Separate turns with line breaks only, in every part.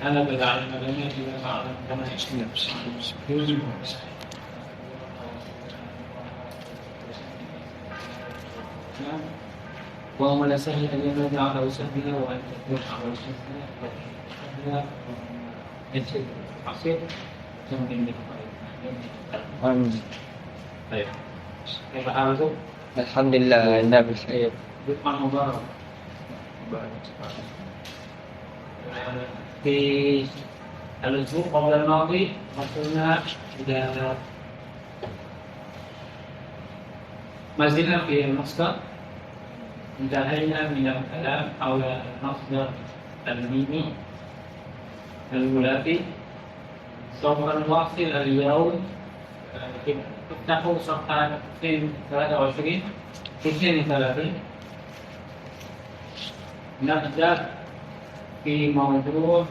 أنا بدأ المدنية إلى بعض كما ولا سهل أن ينادى على وسهله وأن تكون على وسهله يجب حصير ممكن طيب كيف حالكم؟
الحمد لله أنا بخير.
جمعة مبارك. في الأسبوع قبل الماضي وصلنا إلى ما زلنا في المصدر، انتهينا من الكلام حول المصدر الميمي الثلاثي. سوف نواصل اليوم. افتحوا صفحة 23 32. نبدأ في موضوع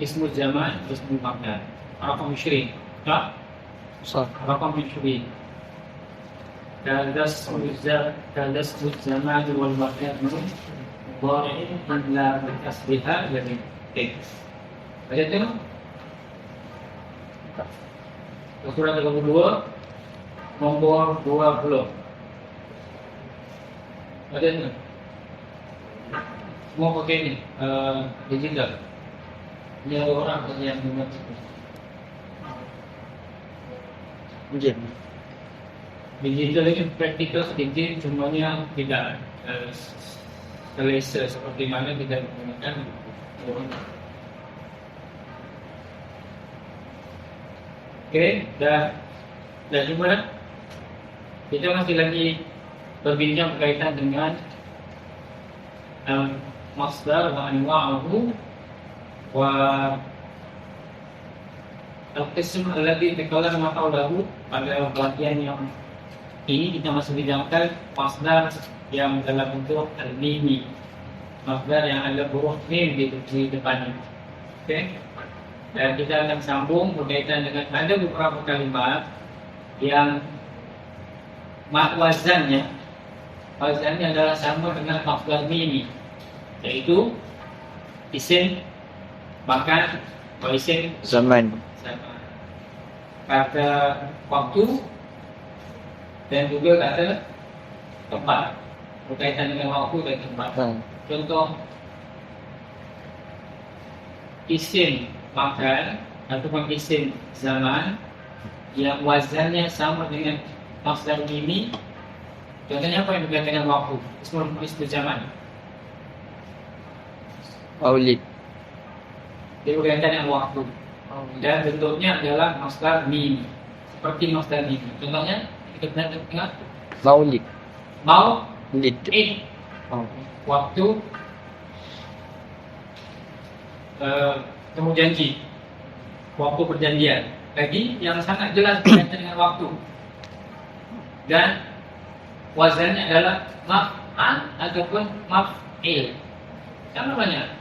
اسم الزمان اسم المكان رقم 20
صح.
رقم 20. كذا اسم الزمان والمكان مضارع إلا بكسرها jadi X. Baca itu. Surat 32 nomor 20. Baca itu. Semua pakai ini digital. Ini ada orang yang mengerti. Digital ini praktikal sedikit, semuanya tidak selesa seperti mana kita menggunakan. Oke, dah juga kita masih lagi berbincang berkaitan dengan masdar wa anwa'uhu wa al-qism alladhi takallamna hawlahu. Pada bagian yang ini kita masih bincangkan masdar yang dalam bentuk al-mimi, masdar yang ada huruf mim di depannya. Oke. Dan kita akan sambung berkaitan dengan ada beberapa kalimat yang wazannya adalah sama dengan masdar mimi, yaitu isim makan atau isim
Zaman.
kata waktu dan juga kata tempat, berkaitan dengan waktu dan tempat. Contoh isim makan ataupun isim zaman yang wazannya sama dengan masdar mimi. Contohnya apa yang berkaitan dengan waktu? Ismul zaman.
Maulid.
Dia berkaitan dengan waktu. Dan bentuknya adalah masdar mimi, seperti masdar mimi. Contohnya kita tengah
Maulid.
Maulid. Waktu. Temu janji, waktu perjanjian. Lagi yang sangat jelas berkaitan dengan waktu. Dan wazannya adalah maf'al ataupun maf'il. Apa namanya?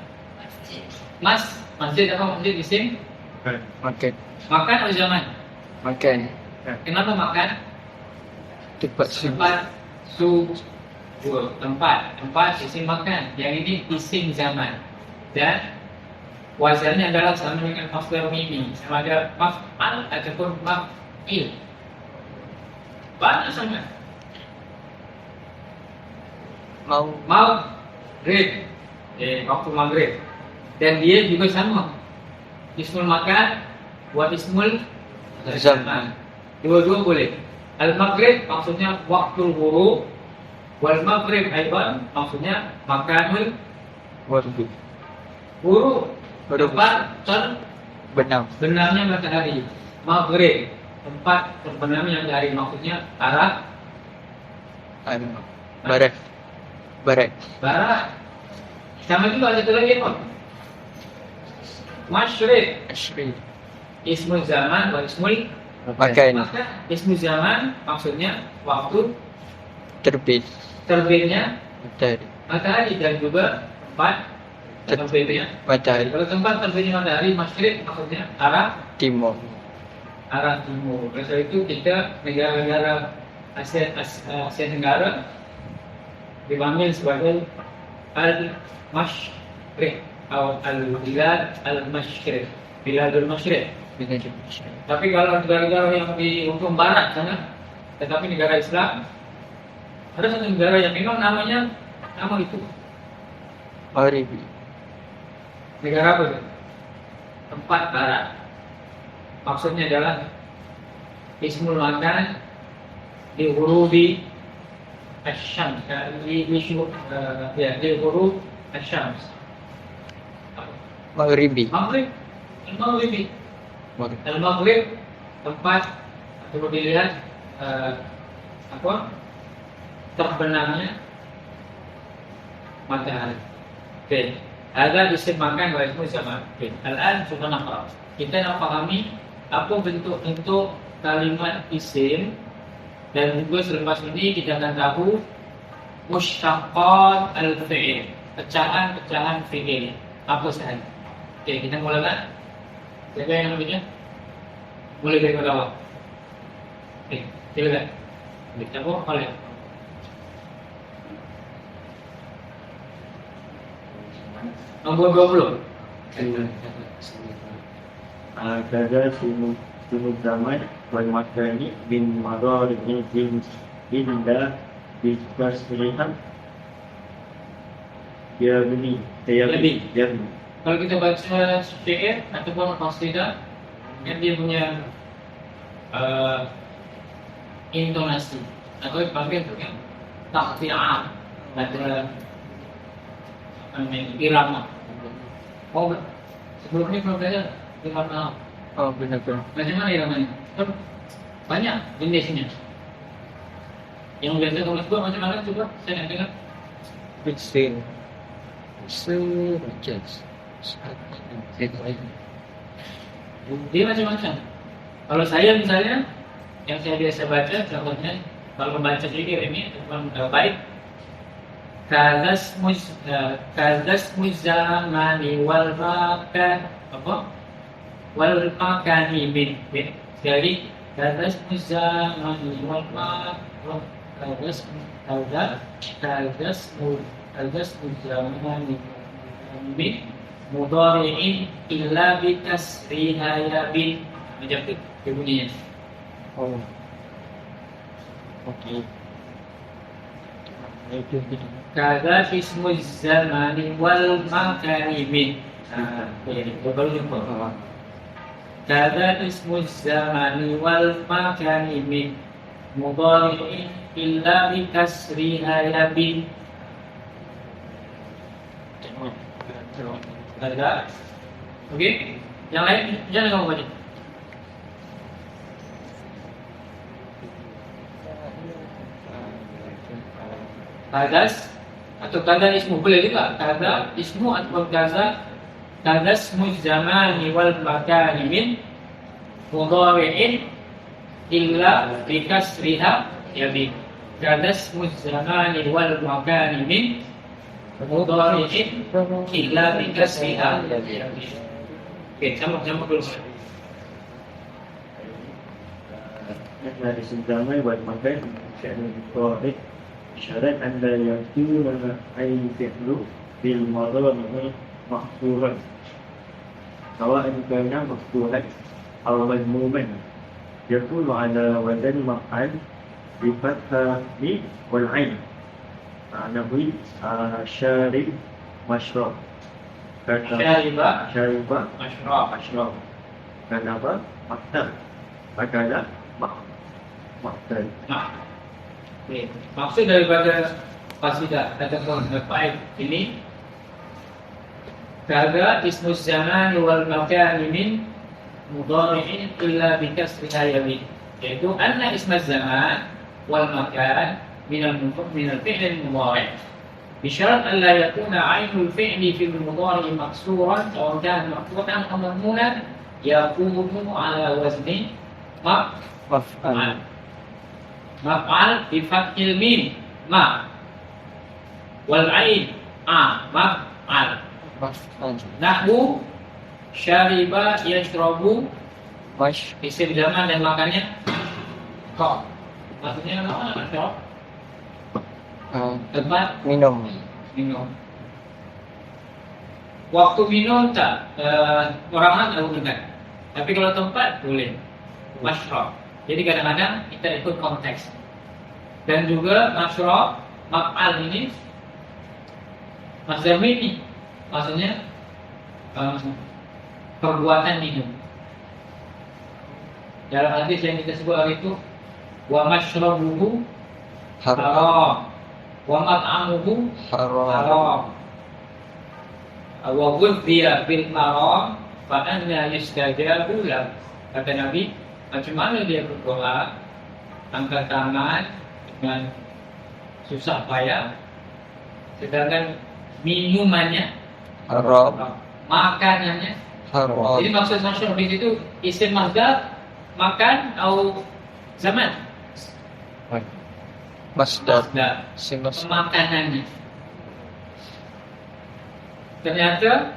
Masjid apa masjid isim?
Makan.
Makan atau zaman?
Makan.
Kenapa makan? Tempat isim makan. Yang ini isim zaman. Dan wazannya adalah sama dengan masdar mimi, sama ada maf'al ataupun maf'il. Banyak sangat. Maghrib, waktu maghrib. Dan dia juga sama. Ismul makan wa ismul zaman. Dua-dua boleh. Al-maghrib maksudnya waktu ghurub, wal maghrib aidan maksudnya makanul ghurub. Tempat terbenamnya matahari. Maghrib, tempat terbenamnya matahari, maksudnya arah
barat.
Sama juga ada satu lagi apa? Masyriq. Ismul zaman wa ismul
Makan.
Ismul zaman maksudnya waktu terbitnya matahari dan juga tempat terbitnya
matahari.
Kalau tempat terbitnya matahari, masyriq maksudnya arah
timur.
Oleh sebab itu kita negara-negara Asia Tenggara dipanggil sebagai al-Mashriq atau al-Bilad al-Mashriq, Biladul Mashriq. Tapi kalau negara-negara yang di hukum barat sana, tetapi negara Islam, ada satu negara yang memang namanya nama itu.
Maghribi.
Negara apa itu? Tempat barat. Maksudnya adalah ismul makan di hurufi asyams, di huruf asyams.
Maghribi.
Maghrib, al-Maghribi.
Maghrib.
Al-Maghrib tempat perlu dilihat terbenamnya matahari. Oke, ada isim makan wa ismu zaman. Oke, al-an sudah naqra. Kita nak pahami apa bentuk-bentuk kalimat isim, dan juga selepas ini kita akan tahu musyaqqat al-fi'il, pecahan-pecahan fi'il apa sahaja. Oke, kita mulakan. Siapa yang namanya? Mulai dari bawah. Oke, silakan. Dicampur oleh nombor 20.
Kaza sumud zaman wal makani bin madar bin illa bikasrihan ya bini
Kalau kita baca syair ataupun qasidah, kan dia punya intonasi atau dipanggil dengan taqti'ah, ada irama. Oh, sebelum ini belum belajar irama.
Oh, benar-benar.
Bagaimana iramanya? Kan banyak jenisnya. Yang biasa tulis gua macam mana coba saya nak dengar.
Bitsin. Sejas.
Dia macam-macam. Kalau saya misalnya, yang saya biasa baca, contohnya kalau membaca zikir ini baik. Kadas muzamani wal makan apa? Wal makani min. Jadi kadas muzamani wal makan kadas muzamani min mudhari'in illa bi kasriha ya bin. Macam itu bunyinya.
Oh. Okey.
Kaza ismu zamani wal makani min. Baru jumpa. Kaza ismu zamani wal makani min mudhari'in illa bi kasriha ya bin. Ada? Okey. Yang lain jangan kamu baca. Kadas atau kada ismu boleh juga. Kada ismu atau kaza ismu zamani wal makani min mudhari'in illa bi kasriha ya bi. Kada ismu zamani wal makani min mudhari'in illa bi kasriha ya bi. Okey, sama-sama dulu.
Dari sejamai buat makan syai'un qa'id syarat anda yakunu ay fi'lu bil madhari mahsuran sawa'an kana maftuhan aw madmuman yakunu ala wadan maf'al bi fathhi wal 'ain ma'nahu syarib mashrab kata syariba mashrab kenapa maktab makala maktab.
Okay. Maksud daripada qasidah ataupun faid ini, kaza ismu zaman wal makan min mudhari'in illa bi kasriha ya bi. Yaitu anna ismu zaman wal makan min al-fi'l al-mudhari' بشرط أن لا يكون عين الفعل في المضارع مكسورا أو كان مفتوحا أو مضموما يكون على وزن مفعول مفعل بفتح الميم ما والعين مفعل نحو syariba yashrabu isim zaman dan makannya kok maksudnya apa? Tempat
Minum.
minum. Waktu minum tak orang tahu kan. Tapi kalau tempat boleh. Mashrab. Jadi kadang-kadang kita ikut konteks. Dan juga mashrab, maf'al ini masdar ini maksudnya perbuatan minum. Dalam hadis yang kita sebut hari itu wa mashrabuhu
Haram.
haram wa mat'amuhu
Haram.
haram wa ghudhiya bil haram fa anna yustajabu lahu. Kata Nabi, macam mana dia berdoa angkat tangan dengan susah payah sedangkan minumannya
Haram.
makanannya.
Haram.
Jadi maksud mashrab di situ isim masdar makan atau zaman
Masdar.
masdar
Si masdar.
makanannya. Ternyata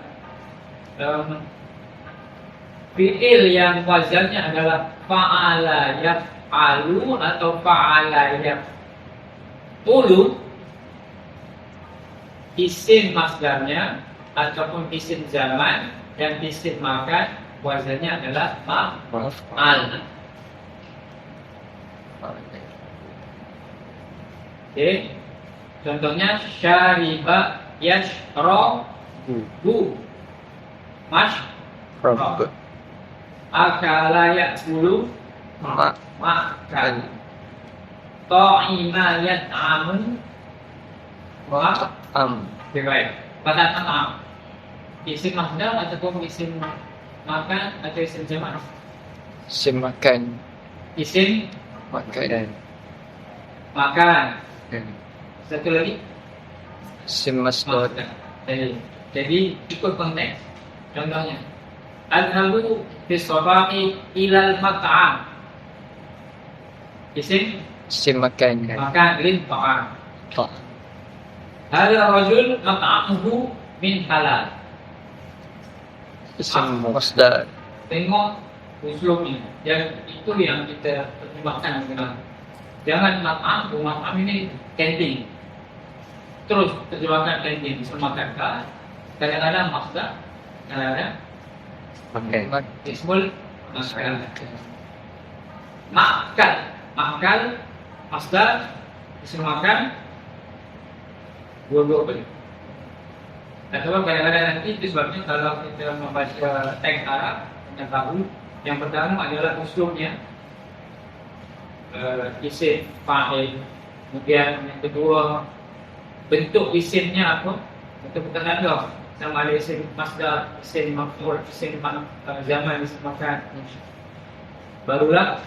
fi'il yang wazannya adalah fa'ala yaf'alu atau fa'ala yaf'ulu. Isim masdarnya ataupun isim zaman dan isim makan wazannya adalah maf'al. Oke. Contohnya syariba yashrabu
Rabb.
akala ya'kulu
Ma.
makan ta'ima yat'amu
Am.
baik. Pada ta'am isim masdar ataupun isim makan atau isim zaman.
Si makan.
Isim
Makan.
makan. Satu lagi
Si masdar.
masdar. Jadi ikut konteks. Contohnya adhabu fi sabaqi ilal mat'am. Isim
Si makan.
makan lil ta'am.
Tak.
Hadha rajul mat'amuhu min halal.
Si masdar.
Tengok usulnya. Yang itu yang kita pertimbangkan sebenarnya. Jangan mat'am ini kantin. Terus terjemahkan kantin semakan kan. Kadang-kadang masdar, kadang-kadang
Makan.
ismul makan. Makan, masdar, isim makan, dua-dua boleh. Dan sebab kadang-kadang nanti itu sebabnya kalau kita membaca teks Arab yang tahu, yang pertama adalah usulnya isim fa'il. Kemudian yang kedua bentuk isimnya apa? Bentuk penanda sama ada isim masdar, isim maf'ul, isim zaman, isim makan. Barulah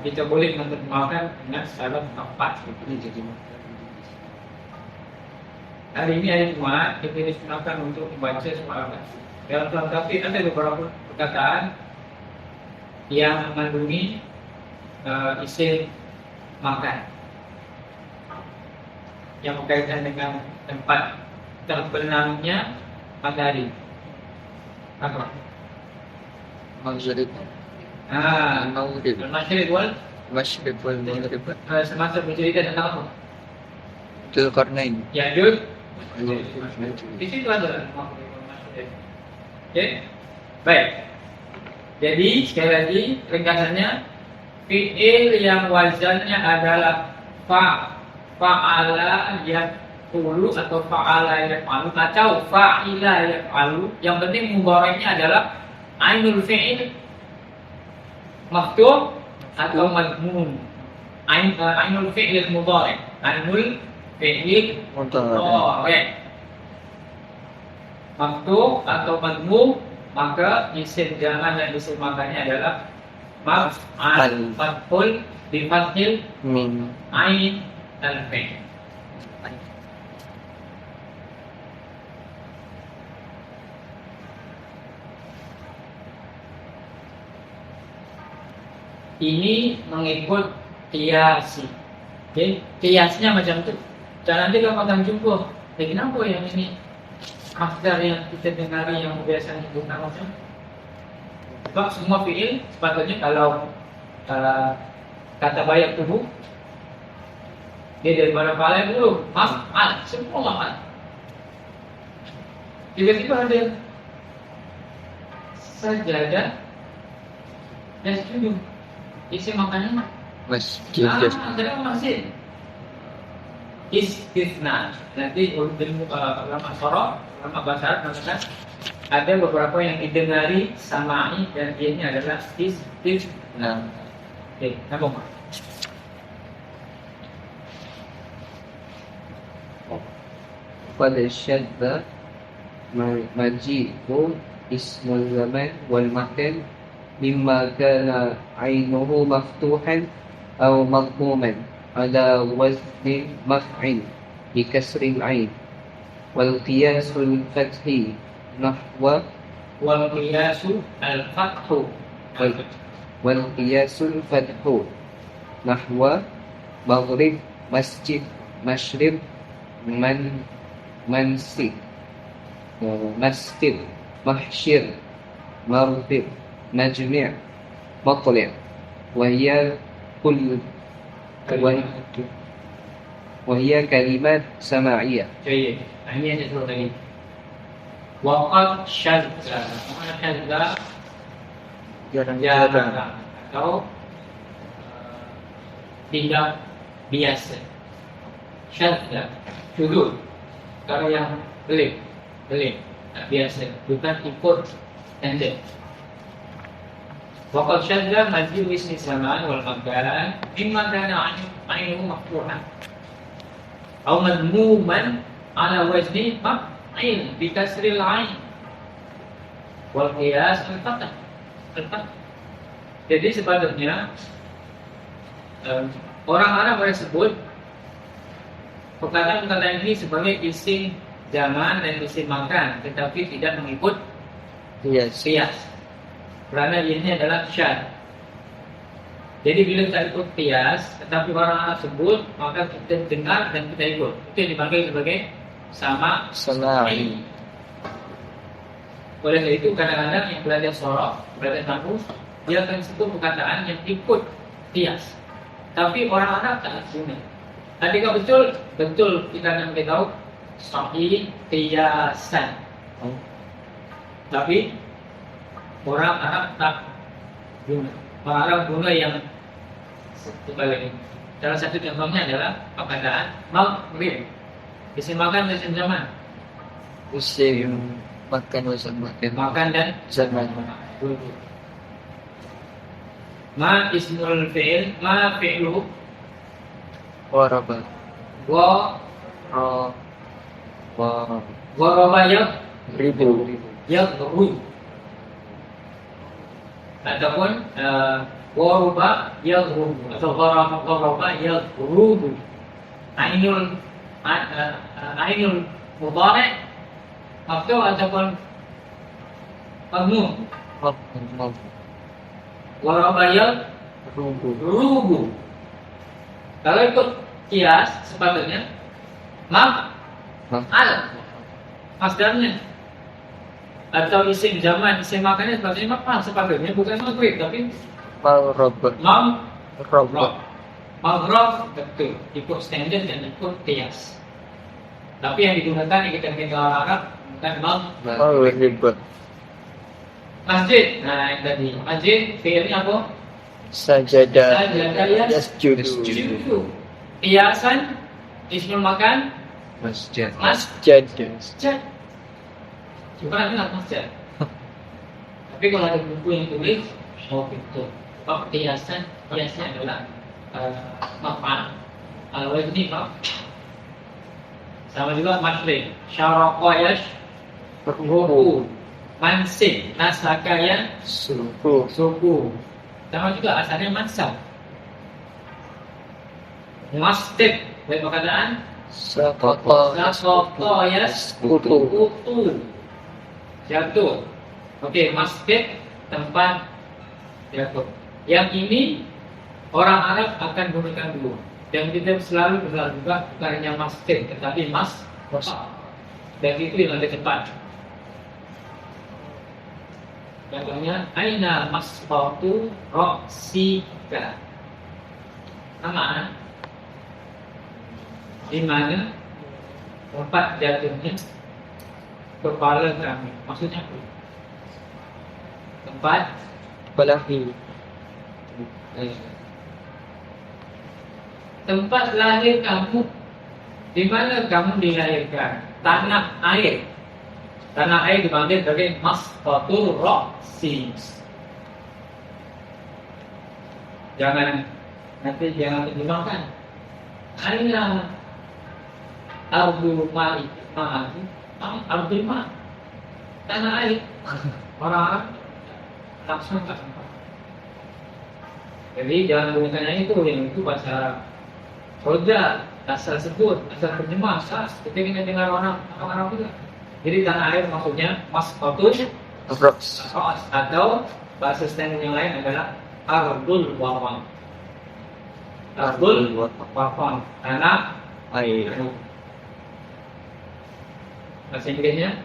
kita boleh menerjemahkan dengan secara tepat. Hari ini hari Jumat kita digunakan untuk membaca semalam. Dalam Quran Tafsir ada beberapa perkataan yang mengandungi isim makan yang berkaitan dengan tempat terbenamnya matahari. Apa?
Maghrib.
Maghrib wal
Maghrib wal maghrib.
semasa bercerita tentang apa?
Dzulqarnain.
Ya'juj. Di situ ada Maghrib wal Maghrib. Okey. Baik. Jadi sekali lagi ringkasannya fi'il yang wazannya adalah fa'ala yaf'ulu atau fa'ala yaf'alu atau fa'ila yaf'alu. Yang penting mudhari'nya adalah ainul fi'il maftuh atau madmum. Ainul fi'il mudhari'. Ainul fi'il mudhari'. Maftuh atau madmum, maka isim zaman dan isim makannya adalah maf'al. Fathul bi fathil
Min.
ain al-fi'il. Ini mengikut kiasi. Okay? Kiasnya macam tu. Dan nanti kalau akan jumpa, kenapa yang ini masdar yang kita dengar yang biasa digunakan macam? Sebab semua fi'il sepatutnya kalau kata bayak tubuh Dia daripada kalian dulu, semua makan. Tiba-tiba ada sajadah dan sujud. Isi makannya
Masjid.
kenapa masih istisna. Nanti ulama sorok, ulama bahasa Arab mengatakan ada beberapa yang didengari samai dan ini adalah istisna. Oke, apa?
فالشذ مجيء اسم الزمان والمكان مما كان عينه مفتوحا أو مضموما على وزن مفعل بكسر العين والقياس الفتح نحو
والقياس الفتح
والقياس الفتح نحو مغرب مسجد مشرب منسك مسجد محشر مربط مجمع مطلع وهي وهي كلمات سماعية.
جيد. Ini yang disebut tadi. Waqad syadda. Mana syadda? Jarang. Atau tidak biasa. Syadda. Sudut. Kalau yang pelik. Tak biasa. Bukan ikut standard. Waqad syadda majid ismi zaman wal makan mimma kana ainuhu maftuhan atau madmuman ala wazni maf'il bi kasril ain wal qiyas al-fath. Jadi sepatutnya orang Arab menyebut perkataan ini sebagai isim zaman dan isim makan, tetapi tidak mengikut qiyas. Kerana ini adalah syad. Jadi bila kita ikut qiyas, tetapi orang Arab sebut, maka kita dengar dan kita ikut. Itu yang dipanggil sebagai sama'i. Oleh karena itu kadang-kadang yang belajar sorok, belajar nahwu, dia akan sebut perkataan yang ikut qiyas. Tapi orang Arab tak guna. Adakah betul kita akan beritahu sahih qiyasan. Tapi orang Arab tak guna. Orang Arab guna yang sebaliknya. Salah satu contohnya adalah perkataan maghrib. Isim makan dan isim zaman.
Musim makan
Makan dan
zaman.
Ma ismul fi'il, ma fi'lu
Waraba.
wa raba
Ribu.
yadrub ataupun waruba yadrub atau gharaba yadrub. Ainul mudhari' maftuh ataupun madmum. Waraba yadrub. Kalau ikut qiyas sepatutnya maf'al masdarnya atau isim zaman, isim makannya sepatutnya maf'al sepatutnya, bukan maghrib tapi maghrib. Betul, ikut standard dan ikut qiyas. Tapi yang digunakan yang kita kenal orang Arab bukan
Maghrib.
masjid. Nah, yang tadi masjid fi'ilnya apa?
Sajadah.
Yasjudu. Qiyasan ismul makan
Masjid.
masjid. Bukan adalah masjid. Tapi kalau ada buku yang tulis itu qiyasan, qiasnya adalah maf'al. Kalau ini sama juga masjid. Syaraqa ruku. Mansik, nasakaya suku. Sama juga asalnya mansab. Masjid, dari perkataan Saqata yasqutu. Jatuh. Okey, masjid tempat jatuh. Yang ini orang Arab akan gunakan dulu. Dan kita selalu berlalu juga bukan hanya masjid, tetapi dan itu yang lebih tepat. Contohnya, aina masqatu ra'sika. Sama. di mana tempat jatuhnya kepala kami. Maksudnya apa? Tempat
Balahi.
tempat lahir kamu. Di mana kamu dilahirkan? Tanah air. Tanah air dipanggil sebagai masqatul ra'si. Jangan dimakan. Aina ardu ma'i ardu ma' tanah air. Orang langsung tak sempat. Jadi jangan gunakan itu, yang itu bahasa Arab. Roja, asal sebut, asal terjemah, kita ingin dengar orang Arab juga. Jadi tanah air maksudnya masqatul
Roks.
atau bahasa standar yang lain adalah ardul wafan. Ardul wafan, tanah
Air.
bahasa Inggrisnya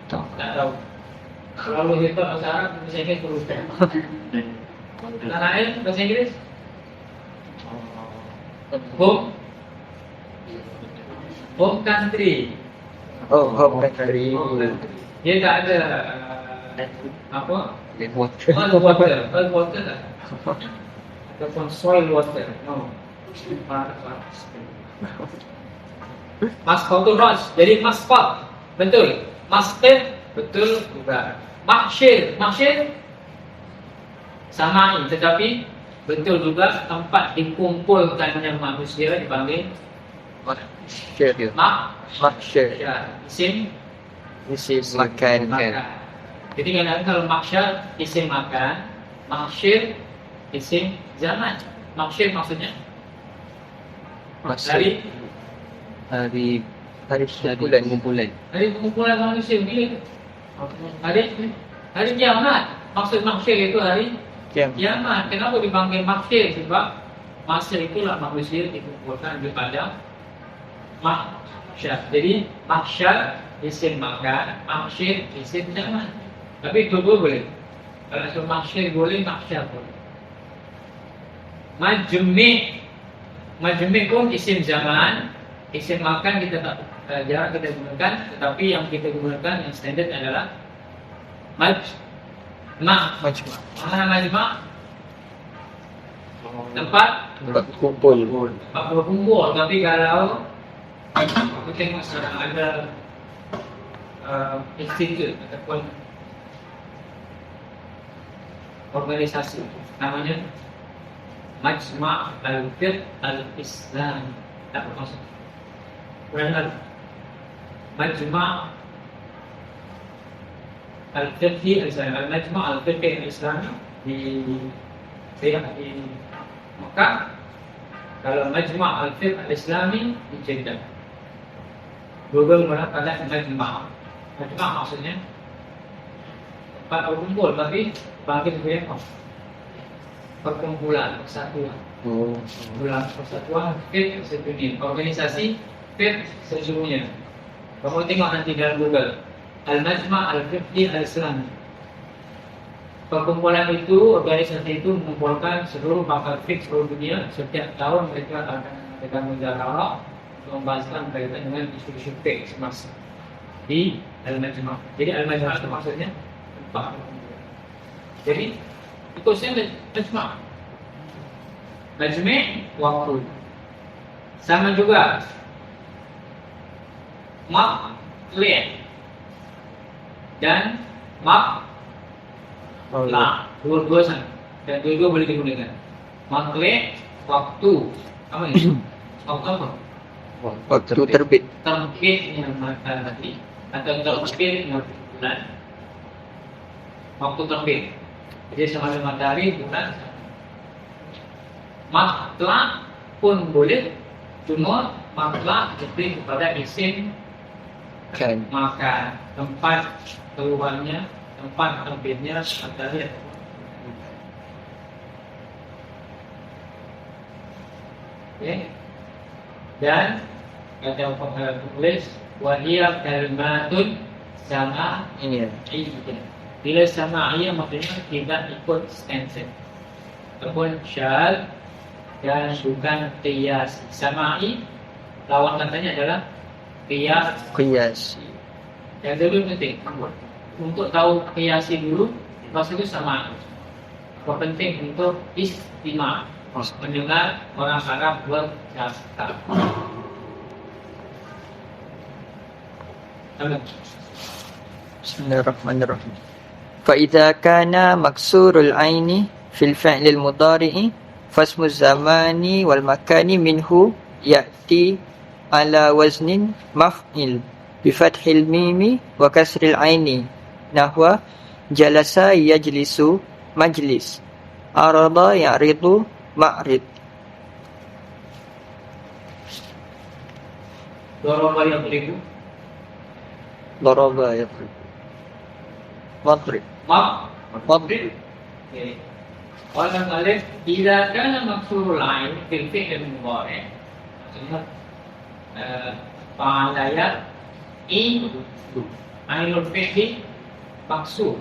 Tak.
tak tahu. Kalau itu bahasa Arab, bahasa Inggris terus. Tanah air bahasa Inggris home country.
Oh, home country.
Dia tak ada apa?
Water.
Earth water tak? Ataupun soil water. No. Masqatul Ras. Jadi masqat. Betul. Masqat betul juga. Mahsyir samai, tetapi betul juga tempat dikumpulkannya manusia dipanggil
Mahsyir. Mahsyir.
ya, isim
This is makan.
Jadi kadang-kadang kalau mahsyar isim makan, mahsyir isim zaman. Mahsyir maksudnya
Mahsyir.
dari
Hari
Dari kumpulan.
kumpulan manusia bila? Hari kiamat. Maksud mahsyir itu hari kiamat. Kenapa dipanggil mahsyir? Sebab masa itulah manusia dikumpulkan di padang mahsyar. Jadi mahsyar isim makan, mahsyir isim zaman. Tapi dua boleh. Kalau isim mahsyir boleh, mahsyar boleh. Majmi' pun isim zaman, isim makan kita tak jarang kita gunakan, tetapi yang kita gunakan yang standard adalah majma'. Mana majma'? Tempat
Kumpul.
berkumpul. Tapi kalau aku tengok sekarang ada institut ataupun organisasi namanya Majma' Al-Fiqh Al-Islam. Tak bermaksud Majma' Al-Fiqh Al-Islam. Majma' Al-Fiqh Al-Islam di Mekah. Kalau Majma' Al-Fiqh Al-Islami di Jeddah. Google mengatakan Majma'. Majma' maksudnya tempat berkumpul, tapi bagi sebagai perkumpulan, persatuan. Perkumpulan, persatuan, fiqh sedunia. Organisasi fiqh sedunia. Kamu tengok nanti dalam Google Al-Majma' Al-Fiqh Al-Islami. Perkumpulan itu, organisasi itu mengumpulkan seluruh pakar fiqh seluruh dunia. Setiap tahun mereka akan mengadakan muzakarah untuk membahaskan berkaitan dengan isu-isu fiqh semasa di Al-Majma'. Jadi Al-Majma' itu maksudnya tempat perkumpulan. Jadi ikutnya Majma'. Majmi' waktu. Sama juga Maqli' dan Maqla'. Dua-dua sama. Dan dua-dua boleh digunakan. Maqli' waktu. Apa ini? Waktu apa?
Waktu terbit.
Terbitnya matahari atau terbitnya bulan. Waktu terbit. Jadi sama dengan matahari, bulan. Maqla' pun boleh, cuma maqla' lebih kepada isim
Kan.
makan, tempat keluarnya, tempat terbitnya matahari. Okay. Dan kata penulis wahiyah kalimatun sama'iyah. Bila sama'iyah maksudnya tidak ikut stencil ataupun syad dan bukan qiyas. Sama'i lawan katanya adalah qiyas.
Qiyasi.
Yang dulu penting untuk tahu qiyasi dulu, maksudnya sama. Apa penting untuk istima, mendengar orang Arab bercakap.
Bismillahirrahmanirrahim. فإذا كان مكسور العين في الفعل المضارع فاسم الزمان والمكان منه يأتي على وزن مفعل بفتح الميم وكسر العين نحو جلس يجلس مجلس عرض يعرض معرض.
Dorong yang beribu,
ضرب يضرب مضرب
Madrid. Okay. Orang alif tidak kana maksurul ain fil fi'l mudhari'. Maksudnya fa'alaya ainul fi'li maksur.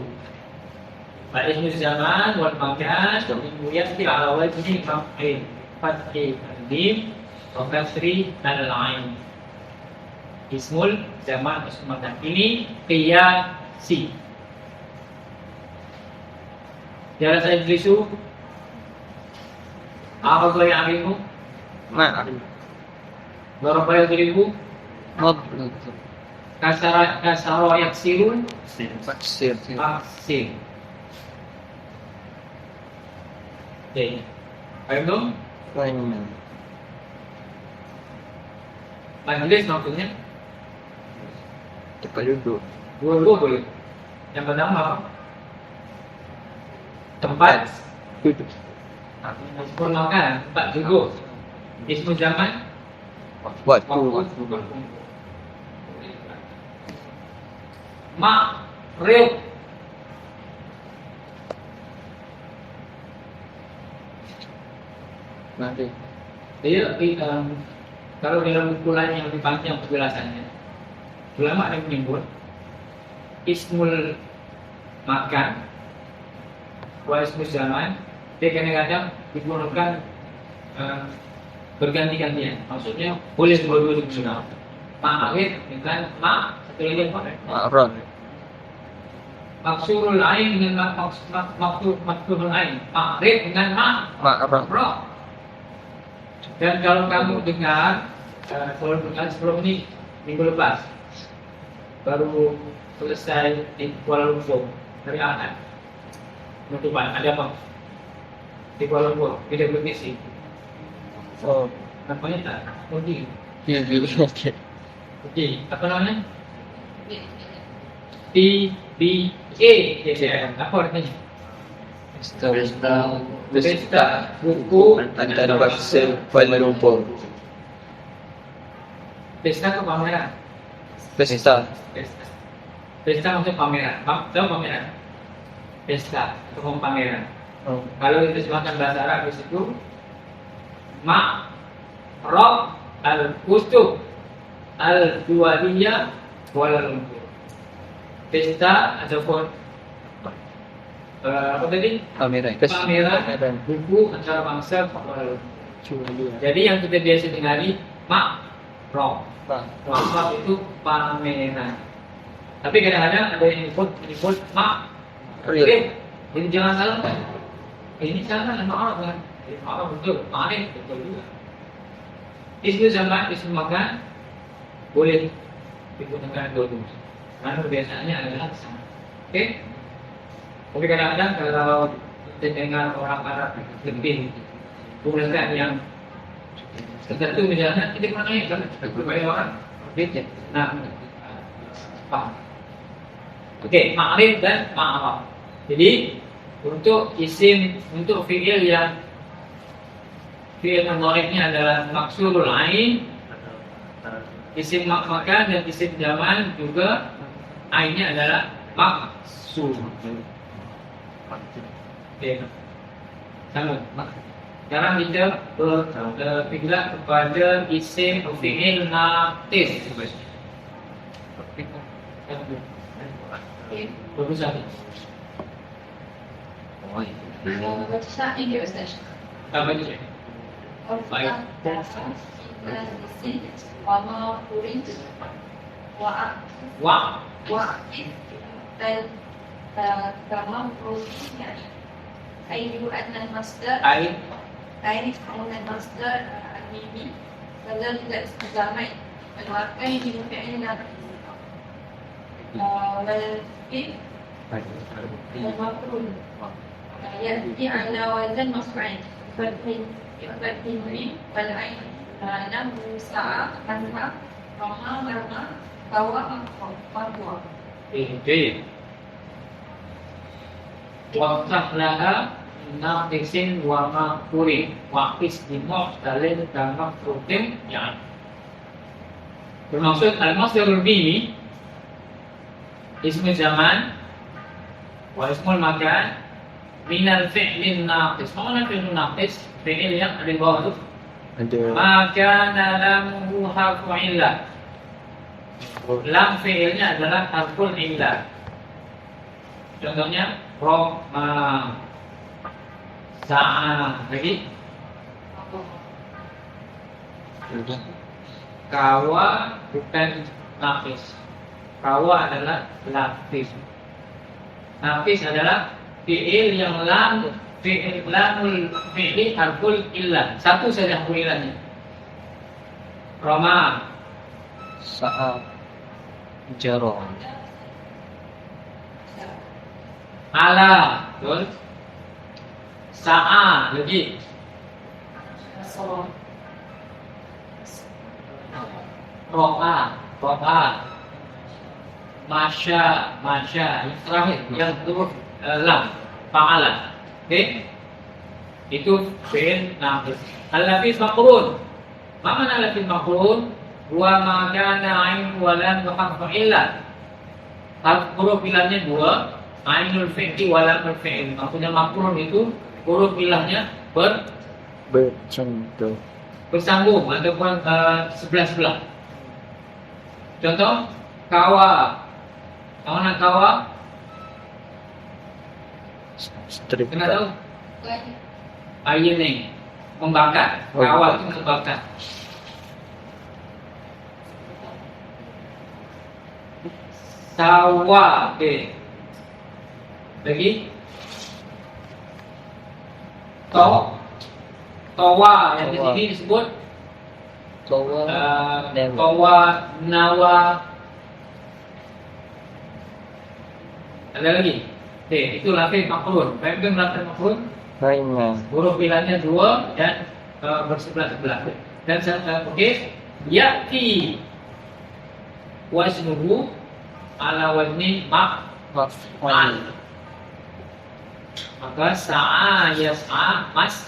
Ismu zaman wal makan ya'ti ala wajhi maf'il fathi al-mim wa kasri al-ain. Ismul zaman ismu makan ini qiyasi. Jalan saya jelisu apa yang arimu?
معرب
Berapa yang beribu?
مضرب
Kasara yaksirun
مكسر
aksir. Oke, paham dong?
فإن
Majlis maksudnya
tempat duduk
dua boleh. Yang pertama apa? Tempat
duduk
ismu makan, tempat duduk. Ismu zaman
waktu
Ma'rif.
mari
Jadi kalau dalam kumpulan yang lebih panjang penjelasannya, ulama ada menyebut ismul makan wa ismul zaman dia kadang-kadang digunakan berganti-gantian. Maksudnya boleh dua-dua digunakan. Ma'rif dengan satu lagi apa?
معرب
Maksurul ain dengan maksurul ain. Ma'rif dengan
معرب
ma'rif. Dan kalau kamu dengar sebelum ini minggu lepas baru selesai di Kuala Lumpur dari Ahad penutupan ada apa di Kuala Lumpur bidang bermisi
oh
namanya tak Uji
ya oke
Uji apa namanya PBA apa artinya pesta buku
antara Baksil Kuala Lumpur
pesta ke pameran
pesta
pesta maksud pameran tahu pameran pesta atau pameran.
oh.
Kalau diterjemahkan bahasa Arab di situ Ma'rab al-Kutub al-Dualiyah Kuala Lumpur. Pesta ataupun apa tadi?
pameran.
Pameran buku antarabangsa Kuala Lumpur. Jadi yang kita biasa dengari Ma'rab. Ma'rab itu pameran. Tapi kadang-kadang ada yang disebut Ma'rif. Jadi jangan salah. Ini salah Ma'rab kan? Ma'rab betul, Ma'rif betul juga. Ismu zaman, ismu makan boleh digunakan dulu. Karena kebiasaannya adalah sama. Oke? Tapi kadang-kadang kalau kita dengar orang Arab lebih menggunakan yang tertentu misalnya, kita pernah nanya kan? Berbagai orang berbeda. Nah, paham. Oke, ma'rif dan ma'raf. Jadi untuk isim, untuk fi'il yang fi'il mudhari'nya adalah maksurul ain, isim makan dan isim zaman juga ainnya adalah maksur. Oke. Sama. Sekarang kita berpindah kepada isim fi'il naqis. Bagus lagi. Apa itu? Baik. Wa
dan tamam rumusnya أي أن المصدر
ai
أي أن المصدر الميمي فلن استخدامه الواقعي بفعلنا والفعل المفعول يأتي على وزن مفعول فالتنوين والعين نم ساعة أنها رمى مرمى bawa marwa.
Jadi wakaf laha naqisin wa maquri waqis di mu'talin dan maqrutin ya. Bermaksud al-masdarul mimi ismu zaman wa ismul makan minal fi'lin naqis. Mana fi'lin naqis? Fi'il yang ada di bawah itu
Ada.
maka lamuhu harfu illah. Lam fi'ilnya adalah harful illah. Contohnya roma, sa'a, lagi kawa bukan nafis. Kawa adalah lafis. Nafis adalah fi'il yang lam fi'il lamul fi'li harful illah. Satu saja harful illahnya. Roma,
Sa'a. Jaro.
ala, betul? Sa'a, lagi ro'a, masya, yang terakhir, yang huruf lam, fa'ala. Oke? Itu fi'il naqis. Al-lafis maqrun. Ma mana al-lafis maqrun? Wa ma kana 'ain wa lam harfu illah. Huruf ilahnya dua, ainul fi'li wa lamul fi'il. Maksudnya maqrun itu huruf ilahnya
Bercontoh.
bersambung ataupun sebelah-sebelah. Contoh kawa. Mana kawa?
Strip.
Kena tahu? Air ni membakar.
Oh,
Kawa itu membakar. Sawa. Okey. Lagi. Towa yang di
Towa.
sini disebut
Towa. Never.
Towa, nawa. Ada lagi? Okey, itu lafaz maqrun. Bagaimana lafaz maqrun?
Haina.
Huruf ilahnya dua dan bersebelah-sebelah. Dan okey, ya'ti waznuhu ala wazni maf'al. Maka sa'a yas'a mas.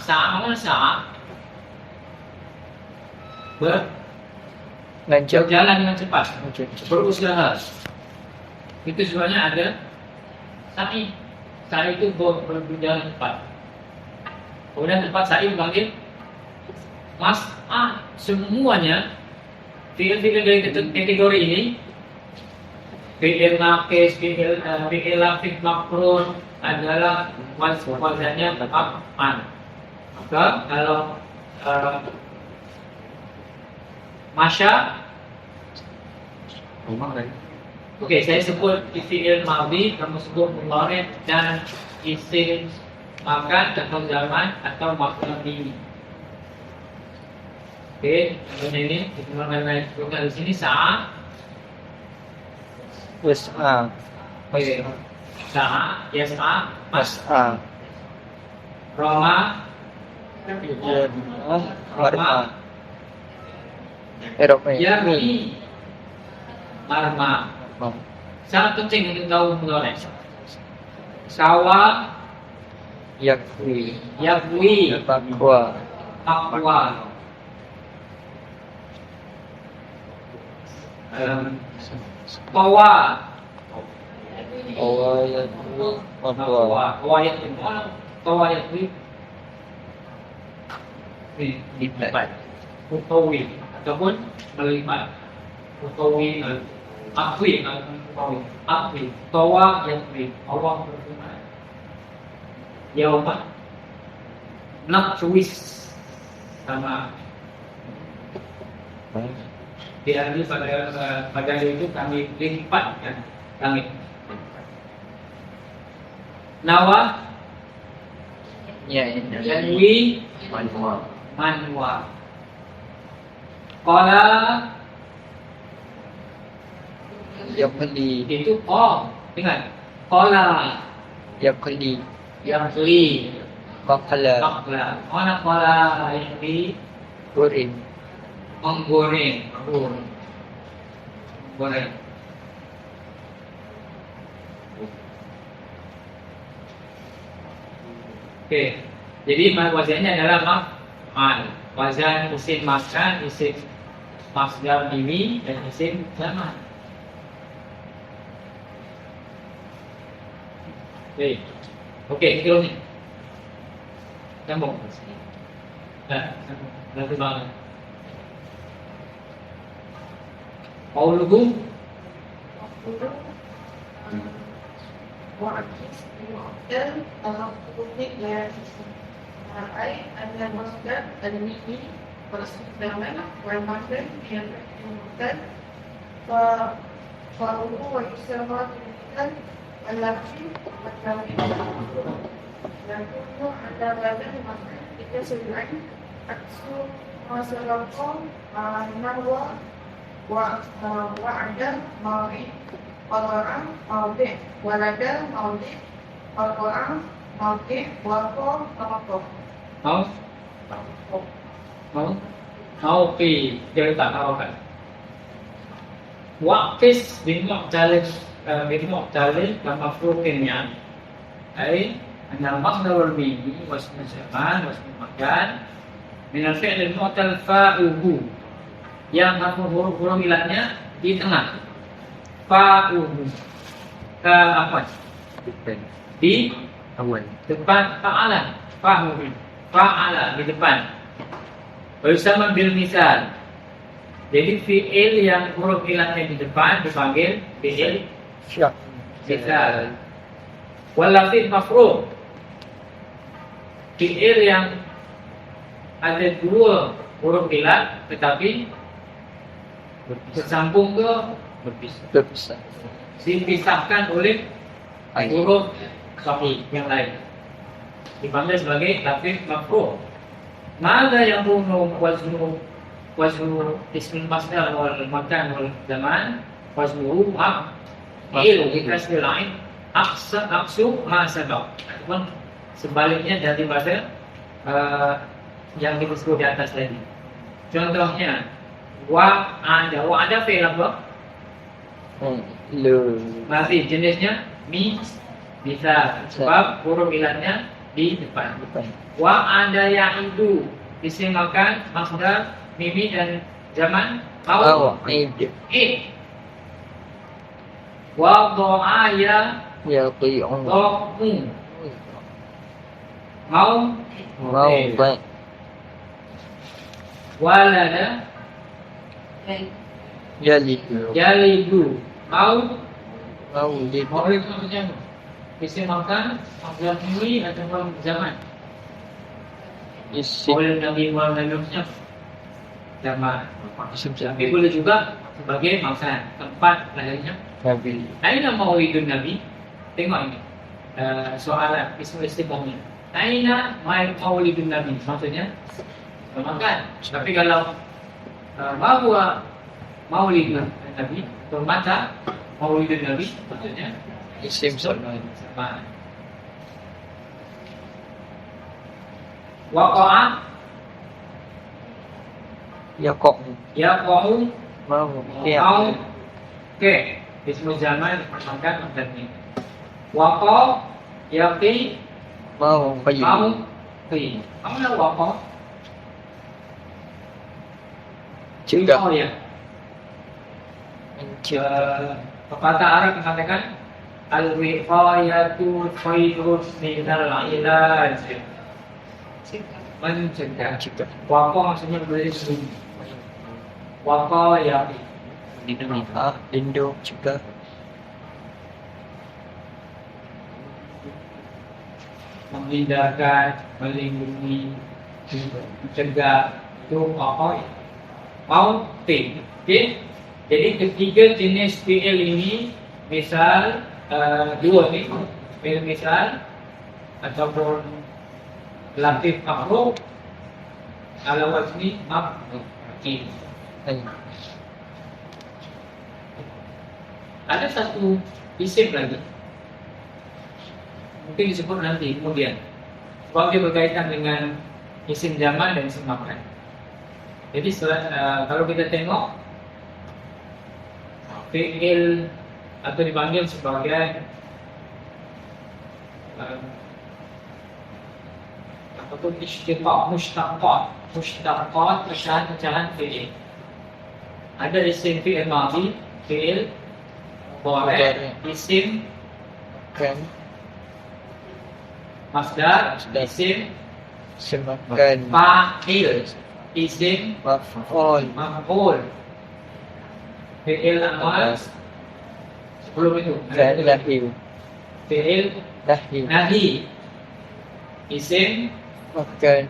Sa'a mana sa'a?
Lanjut.
Berjalan dengan cepat,
Lanjut.
berusaha. Itu sebenarnya ada sa'i. Sa'i itu berjalan cepat. Kemudian tempat sa'i dipanggil mas'a. Semuanya fi'il-fi'il dari kategori ini, fi'il naqis, fi'il lafif maqrun adalah wazannya maf'al. Maka kalau masya, okey, saya sebut fi'il madhi, kamu sebut mudhari' dan isim makan atau zaman atau maf'ul bihi. Okey, contohnya ini kita di sini sa'a.
Was'a.
Okey. Sa'a, yas'a,
Mas'a.
roma,
Jannah. Mar'a. Eropa.
yarmi, marma. Sangat penting untuk tahu mudhari'. Sawa,
Yakwi.
yaqwi,
Taqwa.
taqwa. Tawa,
Awayatwi. Maqwa.
Wayat itu Tawayat itu
Lipat.
Utawi ataupun melipat. Utawi akwi akwi tawa yakwi. Allah berfirman yauma naqwis sama. Dia pada hari itu kami lipatkan langit. Nawa
Ya,
yanwi
Manual.
manwa. Qala
Yaqli.
itu ingat. Qala
Yaqli.
yaqli
Qaqla.
qala. Mana qala yaqli
Goreng.
menggoreng. Goreng. Oke, jadi wazannya adalah maf'al. Wazan isim makan, isim masdar mimi, dan isim zaman. Oke, terus sambung. Nanti banget. Qauluhu
وعكس المعدل المفروض أي أن المصدر الميمي والاستخدام والمصدر هي المعدل فهو ويسمى بالمثل الذي يكون على بدل المصدر بكسر العين عكس ما سبق نحو وعد ماضي قرأ ماضي ولد ماضي قرأ ماضي وقع توقف
mau fi dari tak tahu kan. Waqis bin mu'talil dan mafruqinnya ay anna masdarul mimi wasmu zaman wasmu makan min al-fi'l al-mu'tal fa'uhu yang huruf ilatnya di tengah. Fa'uhu apa? Di
Awal.
depan fa'ala. Fa'uhu fa'ala di depan. Bersama bil misal. Jadi fi'il yang huruf ilatnya di depan dipanggil fi'il
Syak.
misal. Walafid mafruq. Fi'il yang ada dua huruf ilat tetapi bersambung ke
Berpisah.
dipisahkan oleh huruf sahih yang lain. Dipanggil sebagai lafid mafruq. Mada yang waznu ismul masdar wal makan wal zaman waznu il dikasih lain aksu ma sabaq. Ataupun sebaliknya dari pada yang disebut di atas tadi. Contohnya ada fi'il apa?
Lu.
Masih jenisnya bisa sebab huruf ilatnya di depan. Wa ada yang itu isim makan masdar mimi dan zaman mau
Id.
wa doa ya
Yaqi'un.
do'u mau
Mawdi'.
walada
Yalidu.
yalidu mau
Mawlid.
mau itu maksudnya isim makan masdar mimi atau zaman
Isim.
boleh Nabi Muhammadnya zaman
Isim
tapi boleh juga sebagai maksud tempat lahirnya
Nabi.
Aina maulidun Nabi? Tengok ini soalan ismul istifhamnya. Aina maulidun Nabi? Maksudnya makan. Tapi kalau bahwa maulidun Nabi atau mata maulidun Nabi maksudnya
Isim sama.
sama. Waqa'a
Yaqo'.
yaqa'u
Mawdi'.
mau oke ismul zaman makan dan ini. Waqa yaqi
Mawdi'.
mau fi. Kamu tahu waqa?
Juga.
Oh ya. Pepatah Arab mengatakan al-wiqayatu khairun minal ilaj. Mencegah.
Juga.
Waqa maksudnya berlindung. Waqa yaqi.
Indo juga.
Menghindarkan, melindungi. Mencegah itu apa? Mounting. Okey. Jadi ketiga jenis fi'il ini misal dua ni fi'il misal ataupun latif makhluk ala wazni maf'il. Ada satu isim lagi. Mungkin disebut nanti kemudian. Sebab dia berkaitan dengan isim zaman dan isim makan. Jadi kalau kita tengok fi'il atau dipanggil sebagai ataupun istiqaq, mushtaqat pecahan-pecahan fi'il. Ada isim fi'il madhi, fi'il mudhari', isim
Kan.
masdar,
Masdar.
isim
Semakan.
fa'il, isim
Maf'ul.
maf'ul, fi'il amal. Sebelum itu
Fa'il lahi.
fi'il
Lahi.
nahi, isim
Makan.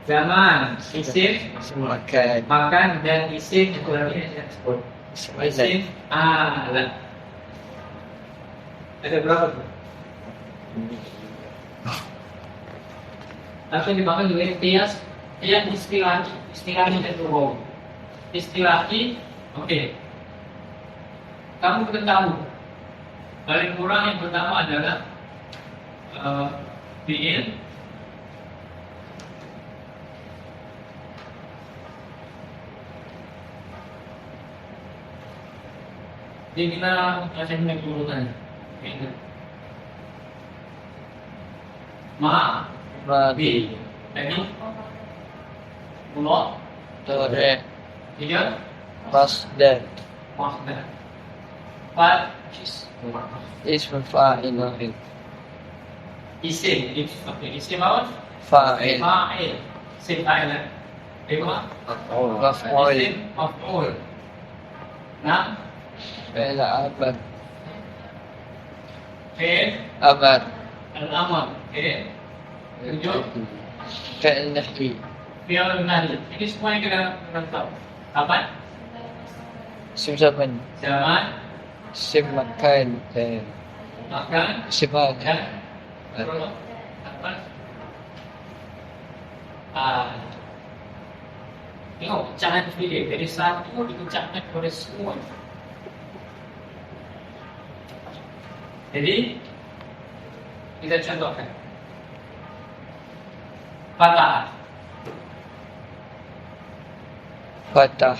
zaman, isim
Semakan.
makan, dan isim itu lagi yang saya sebut isim alat. Ada berapa tu? Atau dimakan dengan qiyas istilahnya itu wow. Istilahnya, okey. Kamu kena tahu. Paling kurang yang pertama adalah fi'il dia kita macam mana urutan fi'il ma
Madi.
bi jadi mulak
Tore.
tiga
Masdar.
masdar empat
Ism fa'il.
isim isim apa?
Fa'il.
Fa'il isim fa'il lima
Maf'ul.
isim maf'ul enam
Fa'il amar.
fi'il
Amar.
al-amr okey tujuh
Fa'il nahi.
fi'il nahi. Ini semua yang kena tahu. Kapan?
Isim zaman.
Zaman,
Isim makan.
makan,
Isim makan.
dan kapan? Tengok pecahan fi'il dari satu dipecahkan kepada semua. Jadi kita contohkan. Fatah,
Fatah.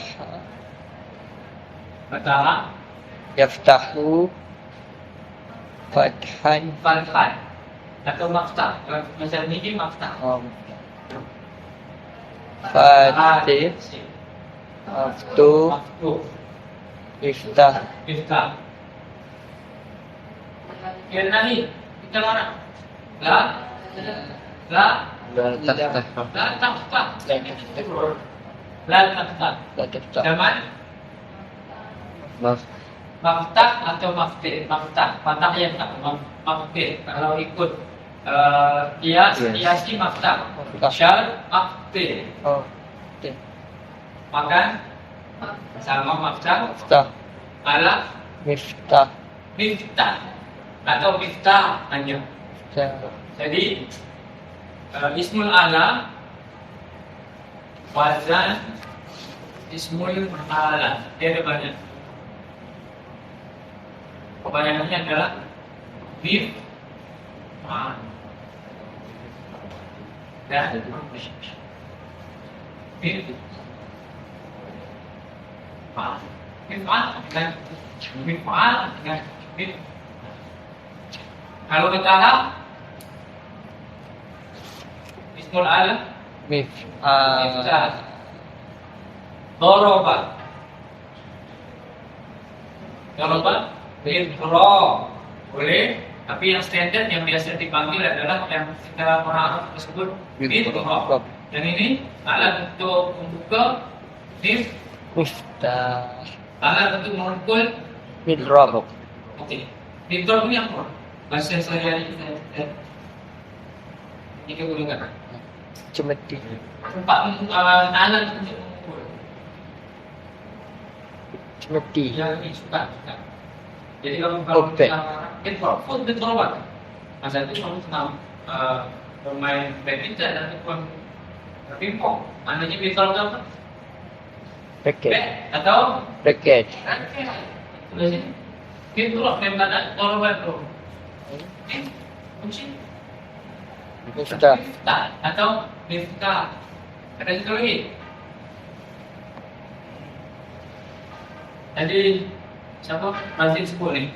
fatah,
Yaftahu. Fathan.
fathah atau maftah. Macam ni maftah.
Fatih. Maftu.
Maftuh,
Iftah.
iftah. Yang nahi kita larang. La, la,
La taftah.
la taftah.
La taftah.
La taftah.
La taftah.
Zaman
Maf.
maftah atau maftih. Maftah, fatah yang tak maftih. Kalau ikut kias ni maftah. Syar maftih.
Oh. Okay.
Makan sama maftah.
Iftah.
Ala
Miftah.
miftah atau miftah hanya.
Iftah.
Jadi ismul ala wazan ismul ala dia ada banyak. Kebanyakannya adalah mif dan mif dan mif'al dan mif. Kalau kita lihat ismul ala
Mif'al.
Doroba. Doroba Bidro. Boleh. Tapi yang standar yang biasa dipanggil adalah yang kita orang tersebut Bidro. Dan ini alat untuk membuka Mif.
Miftah.
Alat untuk memukul.
Midrabuk.
Okey. Bidro ini apa? Bahasa saya ini kita gunakan.
Cemeti.
Tempat alat untuk mengukur.
Cemeti.
Yang ini suka. Jadi kalau
Oke.
food betul banget. Masa itu kamu senang bermain badminton dan pingpong. Anaknya betul apa?
Raket.
Atau
Raket.
raket. Itu loh memang orang baru. Kunci.
Mifta.
Mifta atau Mifta. Ada satu lagi. Tadi siapa? Masih 10 nih.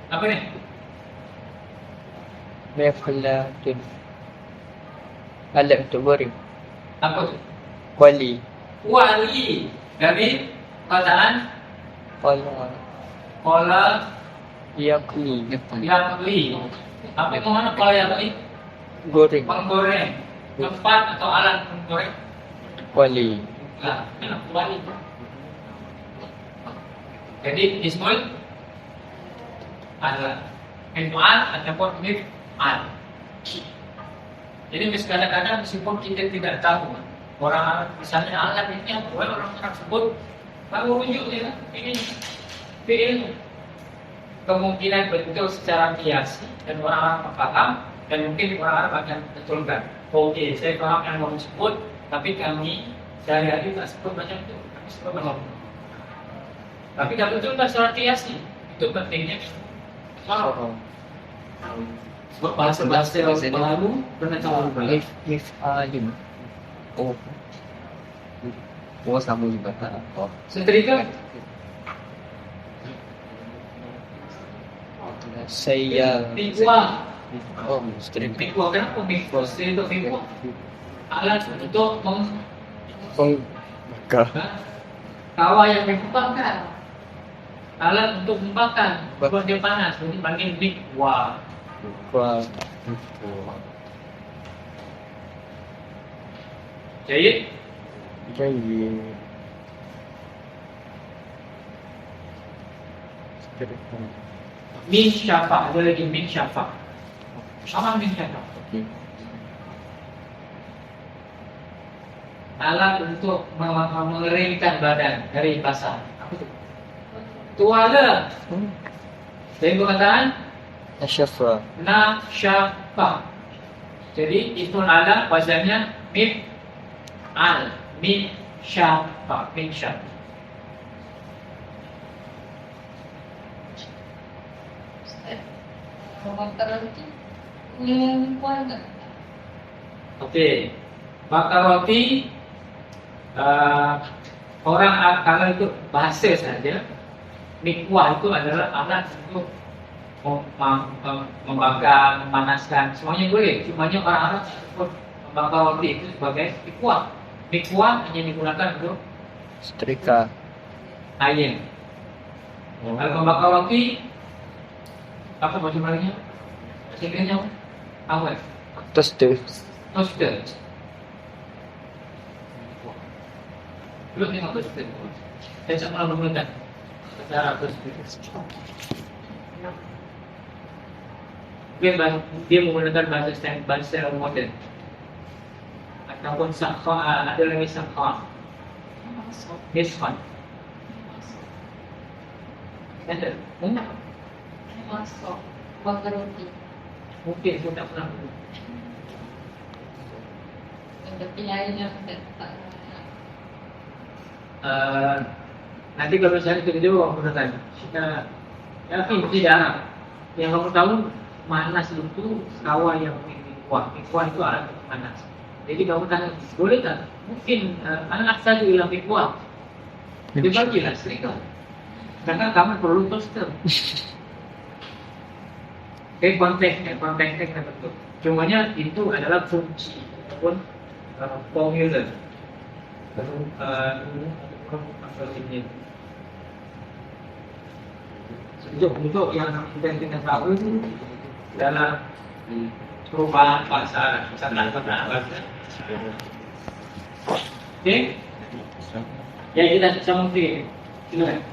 Apa nih?
Miflatun. Alat untuk boring.
Apa tuh?
Wali.
Wali dari perkataan
Kola.
kola
Yakni.
yang li. Apa yang mana kola yang li?
Goreng.
Penggoreng. Tempat atau alat penggoreng?
Wali.
Lah, kenapa wali? Jadi ismul alat. Mif'al ataupun mif'al. Jadi kadang-kadang meskipun kita tidak tahu orang misalnya alat ini apa, orang sebut baru unjuk dia ini fi'il, kemungkinan betul secara kiasi dan orang-orang paham dan mungkin orang-orang akan betulkan. Oke, saya paham yang mau disebut, tapi kami sehari-hari tak sebut macam itu, kami sebut macam itu. Tapi tak betulkan secara kiasi, itu pentingnya. Kalau bahasa baru pernah tahu
Mif'alin.
Oh. Oh, sama juga. Oh.
setrika.
Saya.
Pikwa.
Oh, strip.
Pikwa, kenapa pikwa? Itu pikwa. Alat untuk
Pembakar.
kawah yang membakar. Alat untuk membakar, buat dia panas, jadi panggil pikwa.
Wah.
Jadi,
Jadi.
min syafa, ada lagi min syafa. Sama min syafa. Alat untuk mengeringkan badan dari basah. Apa itu? Tuala. Dari perkataan
Asyafa.
nasyafa. Jadi itu ada wazannya min al, min syafa, min syafa.
Komentar itu kuat tak?
Oke, bakar roti orang kalau itu bahasa saja. Mikwah itu adalah alat untuk membakar, memanaskan, semuanya boleh. Cumanya orang Arab sebut membakar roti itu sebagai mikwah. Mikwah hanya digunakan untuk
Setrika.
air. Kalau membakar roti, apa bahasa Melayunya? Bahasa Inggrisnya apa?
Toaster.
Toaster. Belum tengok toaster. Saya tak pernah menggunakan cara toaster. Dia menggunakan bahasa modern. Ataupun sakha, ada lagi sakha. Misfan. Ada?
Masuk bakar roti.
Mungkin saya tak pernah.
Tapi lainnya tak.
Nanti kalau saya kerja aku bertanya, kita yakin tidak. Yang kamu tahu manas itu kawah yang mikwah. Mikwah itu alat untuk manas. Jadi kamu tanya, boleh tak? Mungkin anak saja bilang mikwah. Dibagilah serika. Karena kamu perlu toaster. Konteksnya betul. Cumanya itu adalah fungsi ataupun formula. Untuk yang kita tahu itu dalam perubahan bahasa misalnya oke? Ya kita sama sih. Silakan.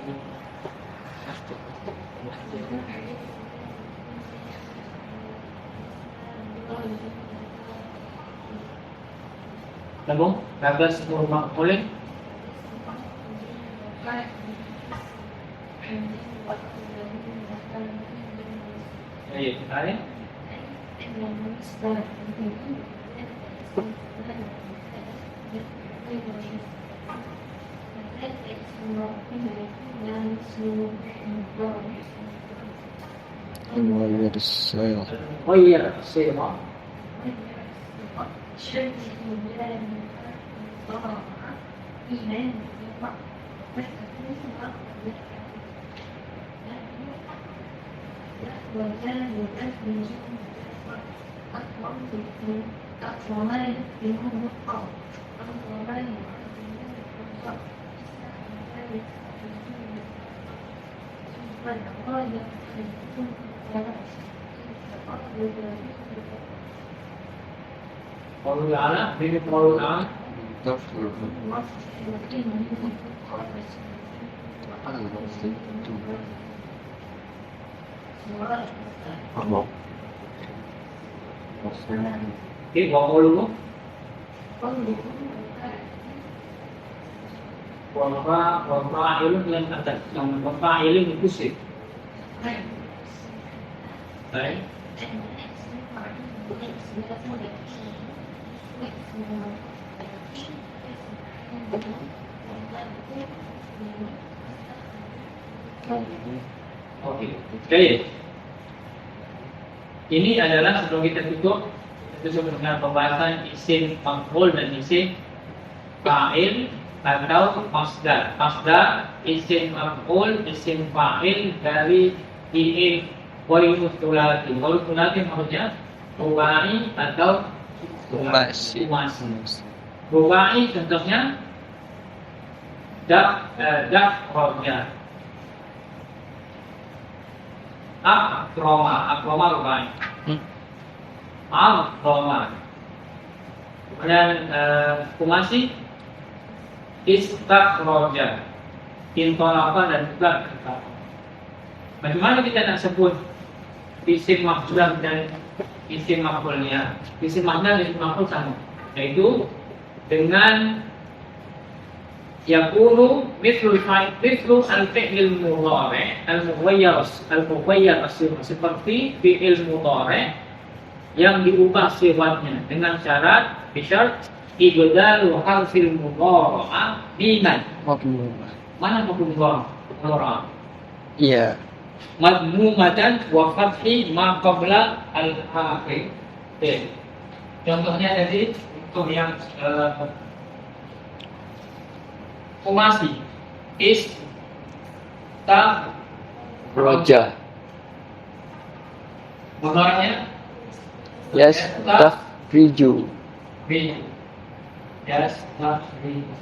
Labong, gagal siguro makakulit. Ayun, tayo.
Wire soil.
Oh iya, sama. Maulana, ini Maulana. Ini bawa mulu. Bapak ilmu yang atas, yang bapak ilmu itu sih. Baik. Oke, jadi ini adalah sebelum kita tutup dengan pembahasan isim maf'ul dan isim fa'il atau masdar. Masdar isim maf'ul, isim fa'il dari fi'il wal thulathi. Wal thulathi maksudnya rubai atau
Umasi.
Rubai contohnya dak roja. Akroma rubai. Akroma. Dan umasi istakhroja. Intolaqa dan juga kita. Bagaimana kita nak sebut isim maf'ul dan isim maf'ulnya? Isim maf'ul dan isim maf'ul sama, yaitu dengan yakunu mithlu al-fi'lil mudhari' al-mughayyar seperti fi'il mudhari' yang diubah sifatnya dengan syarat bisyarat ibdalu harfil mudhari' biman. Mana mudhari'?
Iya.
Madmumatan wa fathi ma qabla al-akhir. Contohnya tadi untuk yang umasi
Roja.
mudhari'nya
Yastakhriju.
bi yastakhriju.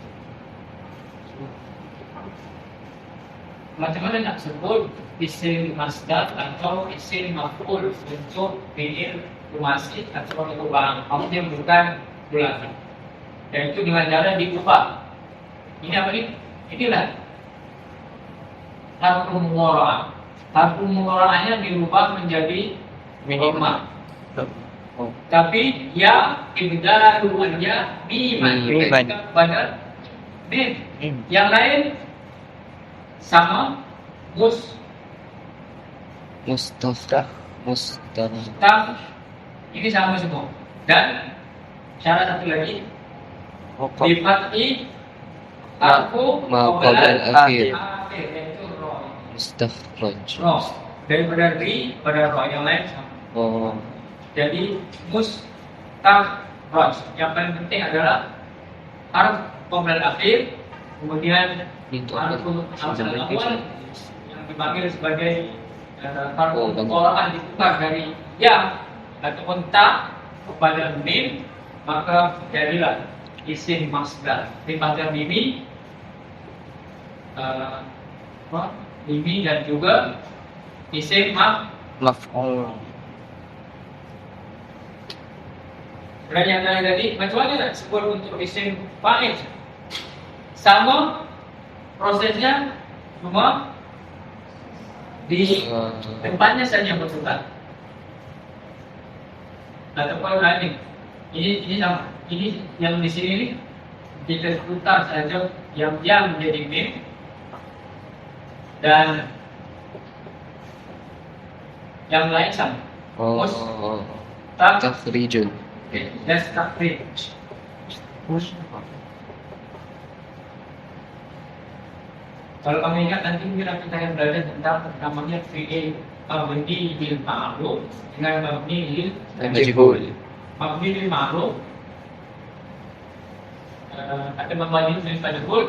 Macam mana nak sebut isim masdar atau isim maf'ul untuk fi'il umasi atau perubahan? Maksudnya bukan thulathi. Dan itu dengan cara diubah. Ini apa ini? Inilah harfu mudhari'. Harfu mudhari'nya dirubah menjadi minimal. Tapi ya ibdalunya biman. Pada mim. Yang lain sama
Mustaf.
ini sama semua. Dan syarat satu lagi difathi harfu
Ma qabla al-akhir.
yaitu ra.
Mustakhraj.
Ra. Daripada ri pada ra yang lain sama.
Oh.
Jadi mustakhraj. Yang paling penting adalah harf qabla al-akhir, kemudian harfu awal yang dipanggil sebagai harfu mudhari'ah ditukar dari ya ataupun ta kepada mim, maka jadilah isim masdar. Dipanggil mimi, mimi dan juga isim
Maf'ul.
Dan yang lain tadi, macam mana nak sebut untuk isim fa'il? Sama prosesnya, cuma di depannya saja berputar. Ataupun ini sama. ini yang di sini kita putar saja yang menjadi mim dan yang lain sama.
Oh,
Tak,
takhrijun.
that's takhrij. Kalau kamu ingat nanti kita yang belajar tentang namanya fi'il mabni bil ma'ruf dengan mabni bil
Majhul.
mabni bil ma'ruf ada mabni bil majhul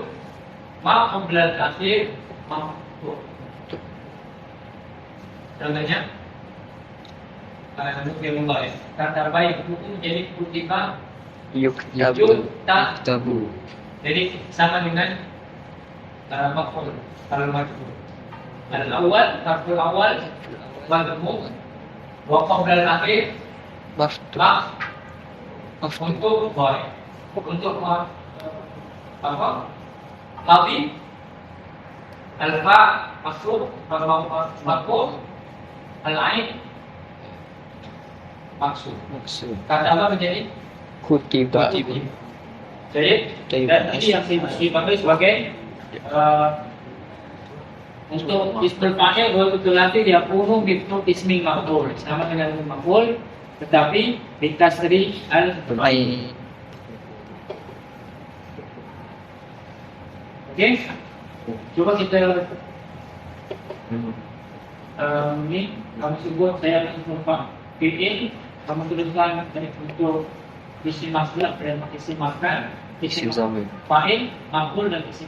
ma qabla al-akhir maf'ul. Contohnya mungkin mulai kata baik itu menjadi kutiba
Yuktabu.
tak,
Yuktabu.
jadi sama dengan maf'ul kalau majhul. Al-awwal maf'ul awal madhmum wa qabla al-akhir
Maftu.
ma untuk baik untuk apa madi al-fa masuk maf'ul al-ain maksud.
Maksud.
Kata apa menjadi
Kutiba.
jadi dan ini yang dipakai sebagai untuk ismul fa'il betul nanti dia umum itu ismi maf'ul sama dengan maf'ul tetapi dikasri al
Ai.
oke. Coba kita ini kamu sebut saya ismul fa'il kamu tuliskan dari untuk isim masdar dan isim makan
Isim zamir.
fa'il maf'ul dan isim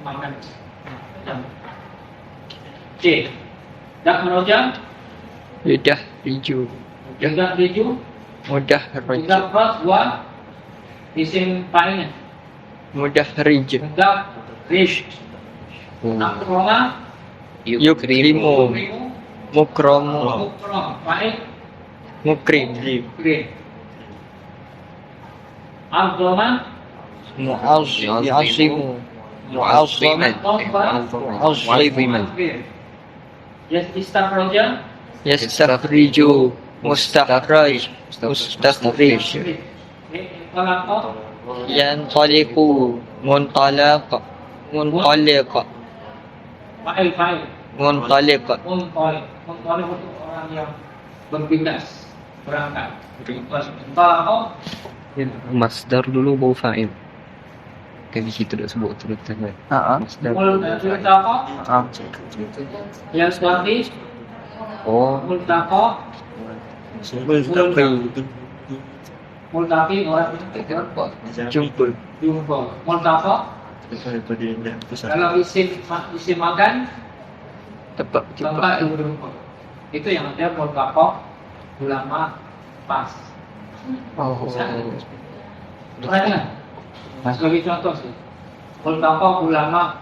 makan. C. Dak meroja,
Lidah riju.
juga riju,
Mudah
juga
riju.
pras wa isim fa'ilnya.
Mudah riju.
Juga rish. Akroma,
Yukrimu.
ukrimu,
Mukramu.
ukrom, fa'il,
Mukrim.
ukrim. Al-Doma,
Mu'azimu. Mu'azzaman. Mu'azziman.
Istakroja,
Yastakhriju. Mustakhraj. Mustakhrij.
Kalako,
Yantaliqu. Muntalaqa. Muntaliqa.
fa'il,
Muntaliqa.
Muntolib itu orang yang berpindah, berangkat. Kalako,
Masdar dulu baru fa'il. Kan kita dah sebut terus tadi. Masdar.
multaqo, yang suami,
Oh,
multaqo, multaqi orang
jumpa.
jumpa. Multaqo, kalau isim makan
Tempat
tempat berjumpa. Itu yang ada multaqo ulama pas.
Oh.
Perhatikan. Sebagai contoh sih, multaqo ulama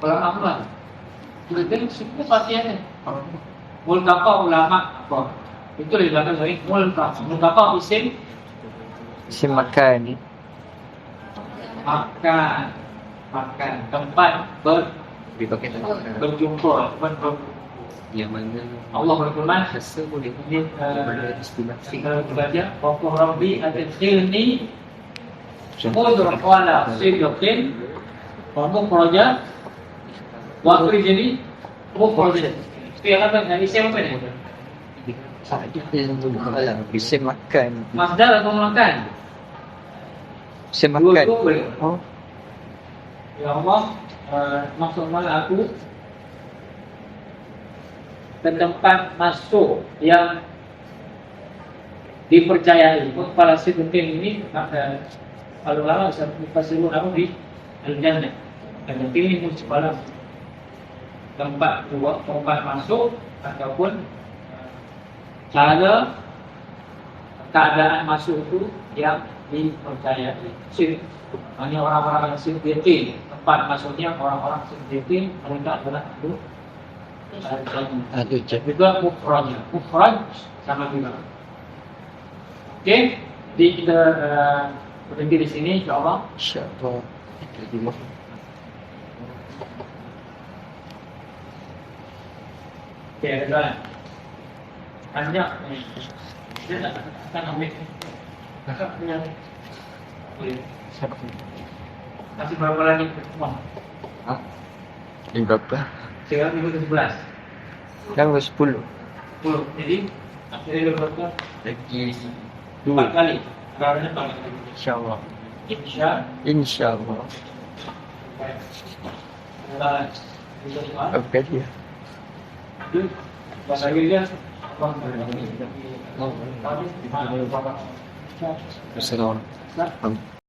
apa? Kemudian semua pasiennya. Multaqo ulama apa? Itu di belakang saya. Multaqo isim
Isim makan.
makan tempat
Dipakai
berjumpa.
yang mana
Allah berfirman
rasa boleh
di
istilah
kita baca Qul Rabbi adkhilni mudkhala sidqin wa mukhraja wa akhrijni mukhraja. Itu yang apa? Yang isim apa ni?
Isim makan.
Masdar atau makan?
Isim makan.
Dua-dua boleh.
Oh,
Ya Allah, maksudnya aku ke tempat masuk yang dipercayai. Kepala si penting ini kalau lama bisa dipasirkan aku di al-jannah. Dan pilih pada tempat masuk ataupun cara keadaan masuk itu yang dipercayai. Hanya orang-orang yang siddiqin, tempat masuknya orang-orang siddiqin, mereka adalah
aduh
juga mufrad sama juga. Oke, kita berhenti di sini insyaallah.
insyaallah.
Oke, ada banyak. Dia tak akan ambil Kakak punya. Kasih berapa lagi uang?
Yung berapa?
Sekarang minggu ke-11.
Sekarang udah 10.
10. Jadi akhirnya lu berapa?
Lagi
4
2.
kali. Karena 4 kali.
InsyaAllah. InsyaAllah. Apa dia?
Bahasa Inggrisnya
Assalamualaikum.